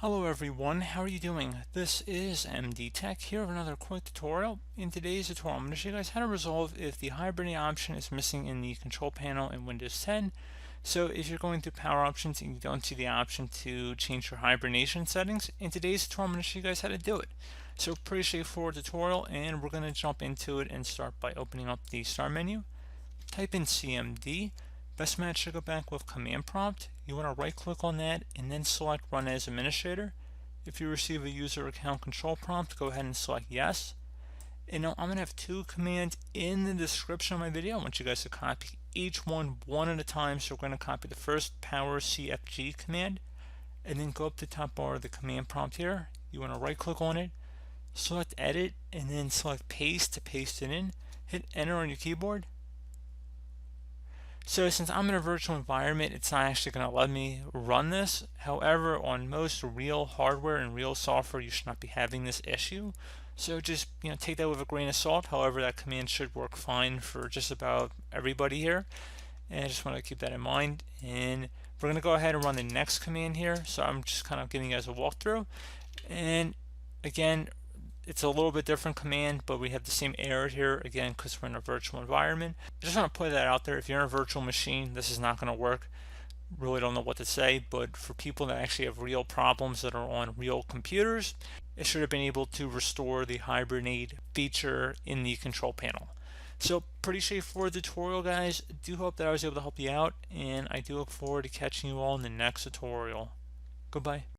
Hello everyone, how are you doing? This is MD Tech here with another quick tutorial. In today's tutorial, I'm going to show you guys how to resolve if the Hibernate option is missing in the control panel in Windows 10. So if you're going through power options and you don't see the option to change your hibernation settings, in today's tutorial I'm going to show you guys how to do it. So pretty straightforward tutorial, and we're going to jump into it and start by opening up the start menu. Type in CMD. Best match to go back with command prompt. You want to right click on that and then select run as administrator. If you receive a user account control prompt, go ahead and select yes. And now I'm going to have two commands in the description of my video. I want you guys to copy each one at a time. So we're going to copy the first powercfg command and then go up to the top bar of the command prompt here. You want to right click on it, select edit, and then select paste to paste it in. Hit enter on your keyboard. So since I'm in a virtual environment, it's not actually going to let me run this. However, on most real hardware and real software, you should not be having this issue. So just take that with a grain of salt. However, that command should work fine for just about everybody here. And I just want to keep that in mind. And we're going to go ahead and run the next command here. So I'm just kind of giving you guys a walkthrough. And again, it's a little bit different command, but we have the same error here again because we're in a virtual environment. I just want to put that out there. If you're in a virtual machine, this is not going to work. Really don't know what to say, but for people that actually have real problems that are on real computers, it should have been able to restore the Hibernate feature in the control panel. So pretty straightforward tutorial, guys. Do hope that I was able to help you out, and I do look forward to catching you all in the next tutorial. Goodbye.